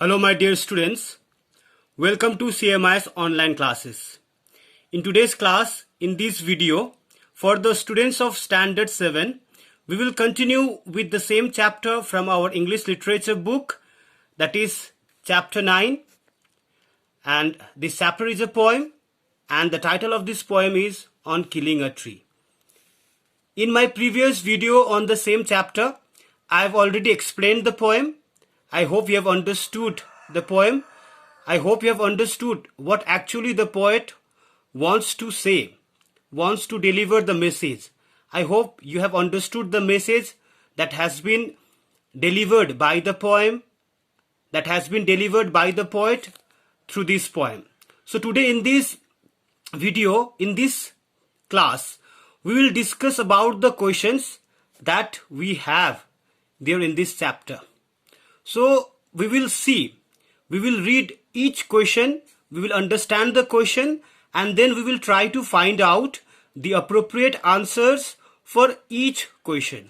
Hello my dear students, welcome to CMIS online classes. In today's class, in this video, for the students of Standard 7, we will continue with the same chapter from our English literature book, that is chapter 9, and this chapter is a poem and the title of this poem is On Killing a Tree. In my previous video on the same chapter, I have already explained the poem. I hope you have understood the poem. I hope you have understood what actually the poet wants to say, wants to deliver the message. I hope you have understood the message that has been delivered by the poem, that has been delivered by the poet through this poem. So today in this video, in this class, we will discuss about the questions that we have there in this chapter. So we will see, we will read each question, we will understand the question, and then we will try to find out the appropriate answers for each question.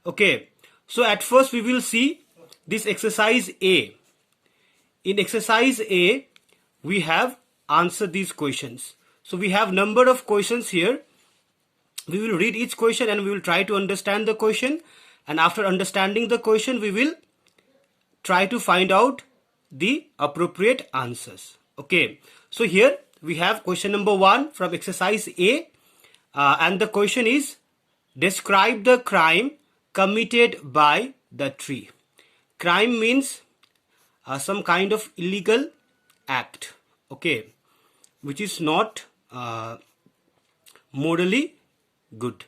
Okay, so at first we will see this exercise A. In exercise A, we have answered these questions. So we have number of questions here. We will read each question and we will try to understand the question, and after understanding the question we will try to find out the appropriate answers. Okay, so here we have question number 1 from exercise A, and the question is, describe the crime committed by the tree. Crime means some kind of illegal act, okay, which is not morally good.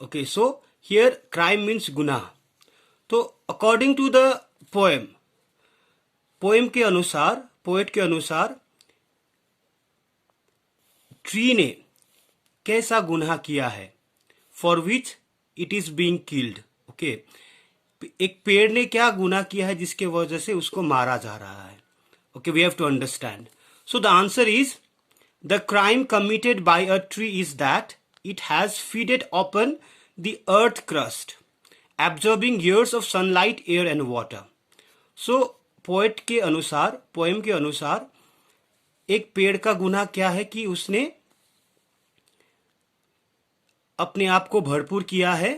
Okay, so here crime means गुनाह. तो according to the poem के अनुसार, poet के अनुसार, tree ने कैसा गुनाह किया है, for which it is being killed. Okay, एक पेड़ ने क्या गुनाह किया है जिसके वजह से उसको मारा जा रहा है. Okay, we have to understand. So the answer is, the crime committed by a tree is that it has feeded upon the earth crust, absorbing years of sunlight, air and water. So poet के अनुसार, poem के अनुसार, एक पेड़ का गुनाह क्या है कि उसने अपने आप को भरपूर किया है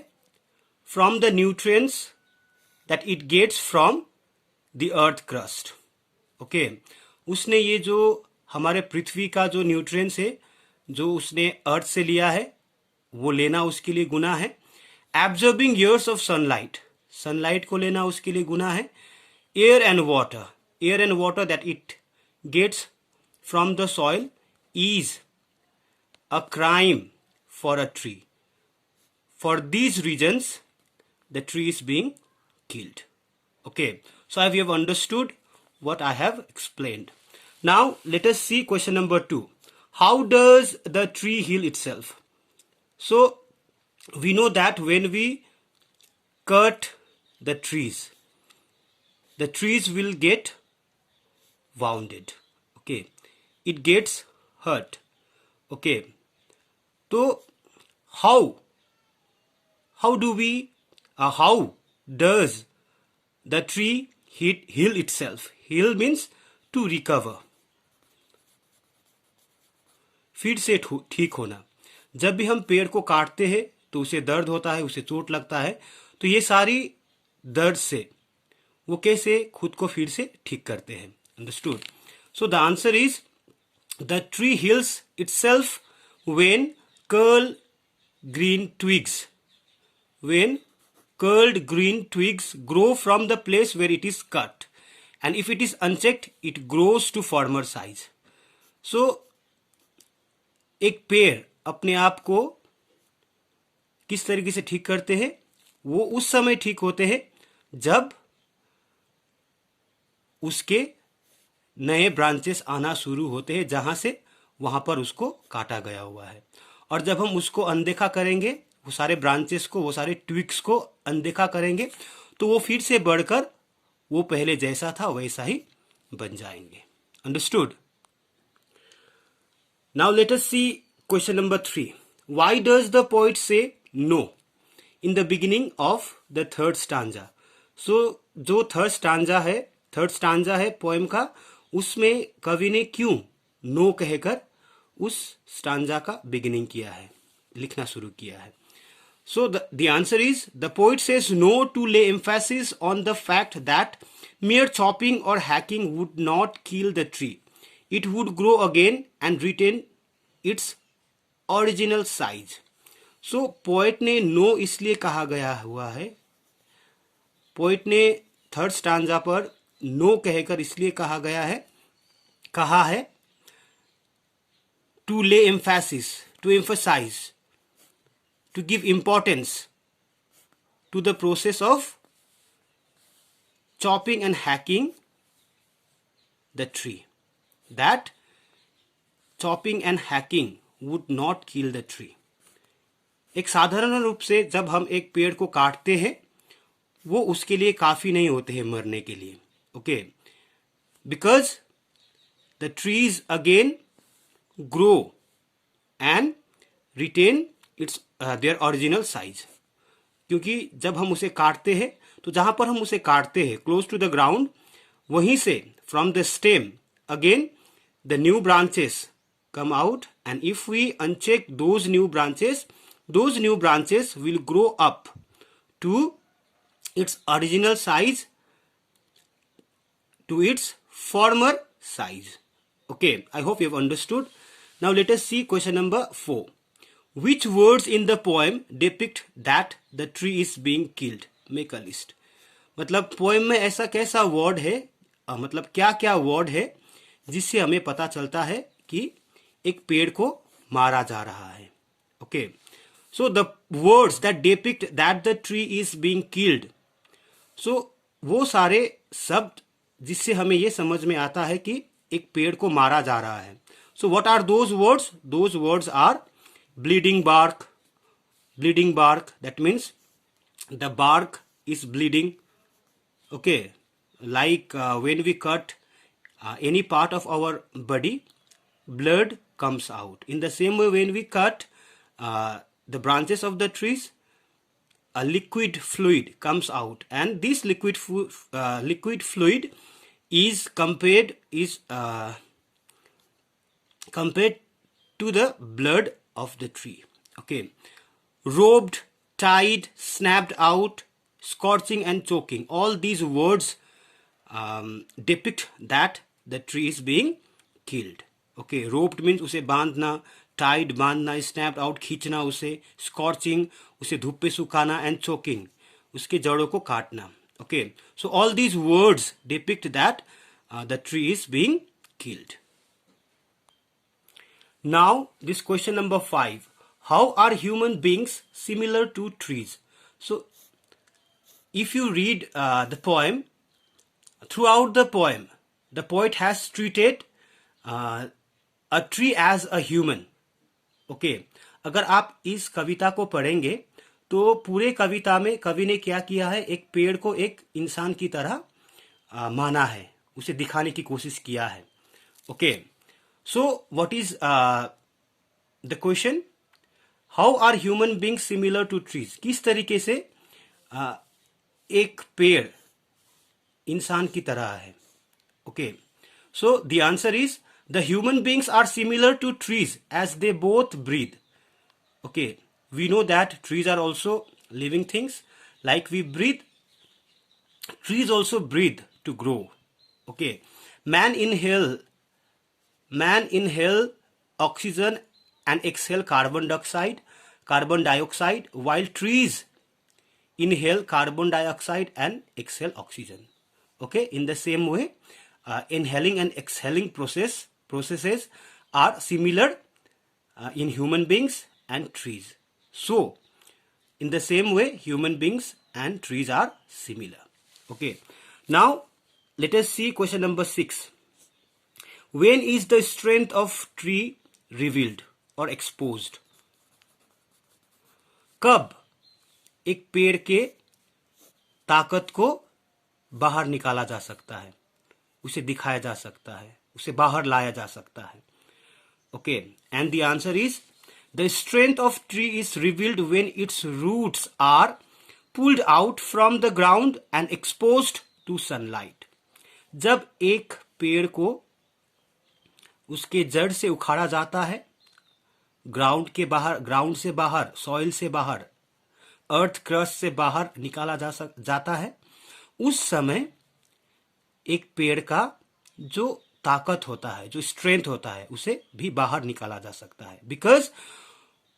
from the nutrients that it gets from the earth crust. Okay, उसने ये जो हमारे पृथ्वी का जो न्यूट्रिएंट्स है जो उसने अर्थ से लिया है वो लेना उसके लिए गुनाह है. Absorbing years of sunlight, sunlight को लेना उसके लिए गुनाह है. Air and water that it gets from the soil is a crime for a tree. For these reasons the tree is being killed. Okay, so I have understood what I have explained. Now let us see question number 2. How does the tree heal itself? So we know that when we cut the trees will get wounded. Okay, it gets hurt. Okay, so how does the tree heal itself? Heal means to recover, फिर से ठीक होना. जब भी हम पेड़ को काटते हैं तो उसे दर्द होता है, उसे चोट लगता है, तो ये सारी दर्द से वो कैसे खुद को फिर से ठीक करते हैं. Understood? So the answer is, the tree heels itself when curled green twigs grow from the place where it is cut, and if it is unchecked it grows to former size. So एक पेड़ अपने आप को किस तरीके से ठीक करते हैं? वो उस समय ठीक होते हैं जब उसके नए ब्रांचेस आना शुरू होते हैं जहां से वहां पर उसको काटा गया हुआ है. और जब हम उसको अनदेखा करेंगे, वो सारे ब्रांचेस को, वो सारे ट्विग्स को अनदेखा करेंगे, तो वो फिर से बढ़कर वो पहले जैसा था वैसा ही बन जाएंगे. Understood? Now let us see question number 3. Why does the poet say no in the beginning of the third stanza? So जो थर्ड स्टांजा है, थर्ड स्टांजा है पोएम का, उसमें कवि ने क्यों नो कहकर उस स्टांजा का बिगिनिंग किया है, लिखना शुरू किया है. So the answer is, the poet says no to lay emphasis on the fact that mere chopping or hacking would not kill the tree. It would grow again and retain its original size. So poet ने no इसलिए कहा गया हुआ है, poet ने third stanza पर no कहकर इसलिए कहा है to lay emphasis, to emphasize, to give importance to the process of chopping and hacking the tree. That chopping and hacking would not kill the tree. एक साधारण रूप से जब हम एक पेड़ को काटते हैं वो उसके लिए काफी नहीं होते हैं मरने के लिए. Okay, because the trees again grow and retain its their original size. क्योंकि जब हम उसे काटते हैं तो जहां पर हम उसे काटते हैं क्लोज टू द ग्राउंड, वहीं से from the stem again the new branches come out, and if we uncheck those new branches will grow up to its original size, to its former size. Okay, I hope you have understood. Now let us see question number 4. Which words in the poem depict that the tree is being killed? Make a list. मतलब poem में ऐसा कैसा word है, मतलब क्या क्या word है जिससे हमें पता चलता है कि एक पेड़ को मारा जा रहा है. Okay, so the words that depict that the tree is being killed. So वो सारे शब्द जिससे हमें ये समझ में आता है कि एक पेड़ को मारा जा रहा है. So what are those words? Those words are bleeding bark. Bleeding bark, that means the bark is bleeding. Okay, like when we cut any part of our body, blood comes out. In the same way, when we cut the branches of the trees, a liquid fluid comes out, and this liquid fluid is compared to the blood of the tree. Okay, robed, tied, snapped out, scorching and choking, all these words depict that the tree is being killed. Okay, roped means उसे बांधना, tied बांधना, snapped out खींचना उसे, scorching उसे धूप पे सुखाना, and choking उसके जड़ों को काटना. Okay, so all these words depict that the tree is being killed. Now this question number 5. How are human beings similar to trees? So if you read the poem, throughout the poem, the poet has treated a tree as a human. Okay, अगर आप इस कविता को पढ़ेंगे तो पूरे कविता में कवि ने क्या किया है, एक पेड़ को एक इंसान की तरह माना है, उसे दिखाने की कोशिश किया है. Okay, so what is the question? How are human being similar to trees? किस तरीके से एक पेड़ इंसान की तरह है. Okay, so the answer is the human beings are similar to trees as they both breathe. Okay, we know that trees are also living things. Like we breathe, trees also breathe to grow. Okay, man inhale oxygen and exhale carbon dioxide, while trees inhale carbon dioxide and exhale oxygen. Okay, in the same way, inhaling and exhaling processes are similar in human beings and trees. So in the same way, human beings and trees are similar. Okay, now let us see question number 6. When is the strength of tree revealed or exposed? कब एक पेड़ के ताकत को बाहर निकाला जा सकता है, उसे दिखाया जा सकता है, उसे बाहर लाया जा सकता है. Okay, and the answer is the strength of tree is revealed when its roots are pulled out from the ground and exposed to sunlight. जब एक पेड़ को उसके जड़ से उखाड़ा जाता है, ग्राउंड से बाहर, सॉइल से बाहर, अर्थ क्रस्ट से बाहर निकाला जाता है, उस समय एक पेड़ का जो ताकत होता है, जो स्ट्रेंथ होता है, उसे भी बाहर निकाला जा सकता है. Because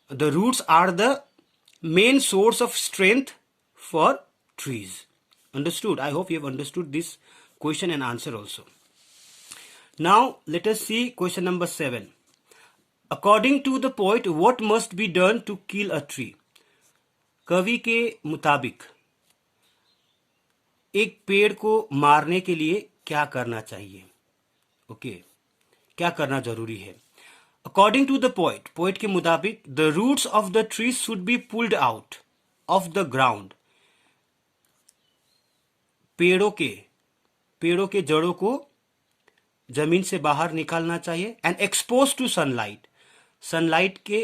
the roots are the main source of strength for trees. Understood? I hope you have understood this question and answer also. Now let us see question number 7. According to the poet, what must be done to kill a tree? कवि के मुताबिक एक पेड़ को मारने के लिए क्या करना चाहिए? ओके, क्या करना जरूरी है? According to the poet के मुताबिक the roots of the trees should be pulled out of the ground. पेड़ों के जड़ों को जमीन से बाहर निकालना चाहिए. And expose to sunlight, sunlight के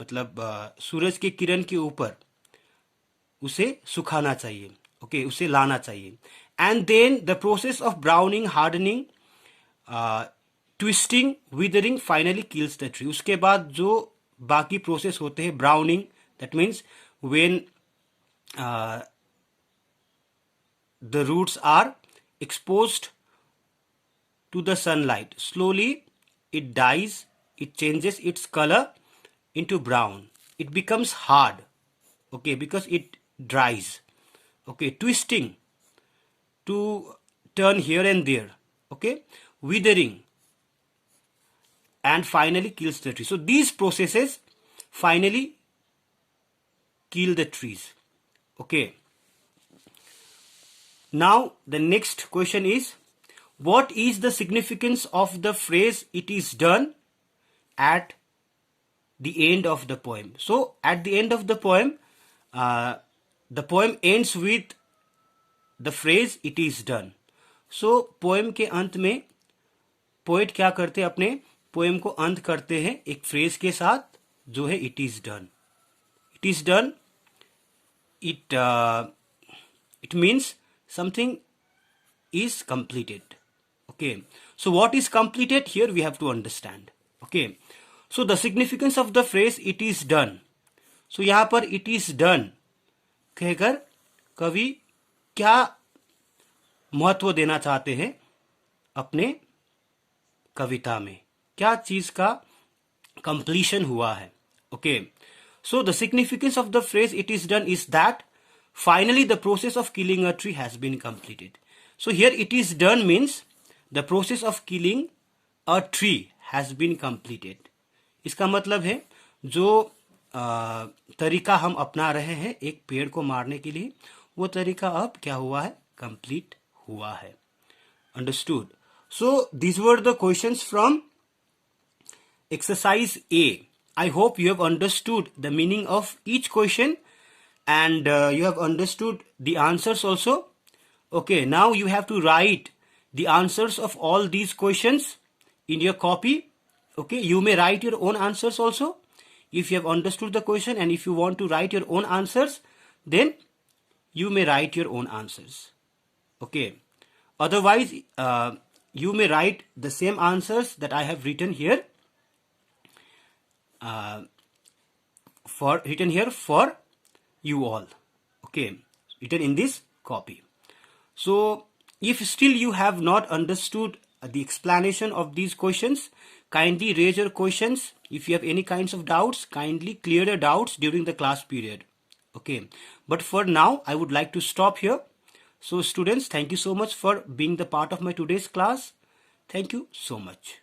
मतलब सूरज के किरण के ऊपर उसे सुखाना चाहिए. ओके, उसे लाना चाहिए. And then the process of browning, hardening, twisting, withering finally kills the tree. उसके बाद जो बाकी प्रोसेस होते हैं, browning, that means when the roots are exposed to the sunlight, slowly it dies, it changes its color into brown, it becomes hard, okay, because it dries. Okay, twisting to turn here and there, okay, withering, and finally kills the tree. So these processes finally kill the trees. Okay, now the next question is, what is the significance of the phrase "it is done" at the end of the poem? So at the end of the poem ends with the phrase "it is done." So poem के अंत में poet क्या करते हैं? अपने poem को अंत करते हैं एक फ्रेज के साथ जो है "it is done." It is done, it means something is completed. Okay, so what is completed here we have to understand. Okay, so the significance of the phrase "it is done." So यहाँ पर "it is done" कहकर कवि क्या महत्व देना चाहते हैं अपने कविता में? क्या चीज का completion हुआ है? Okay, so the significance of the phrase "it is done" is that finally the process of killing a tree has been completed. So here "it is done" means the process of killing a tree has been completed. इसका मतलब है जो तरीका हम अपना रहे हैं एक पेड़ को मारने के लिए, वो तरीका अब क्या हुआ है? कंप्लीट हुआ है. Understood? So these were the questions from exercise A. I hope you have understood the meaning of each question and you have understood the answers also. Okay, now you have to write the answers of all these questions in your copy. Okay, you may write your own answers also if you have understood the question, and if you want to write your own answers, then you may write your own answers. Okay, otherwise you may write the same answers that I have written here for you all. Okay, written in this copy. So if still you have not understood the explanation of these questions, kindly raise your questions. If you have any kinds of doubts, kindly clear your doubts during the class period. Okay, but for now I would like to stop here. So students, thank you so much for being the part of my today's class. Thank you so much.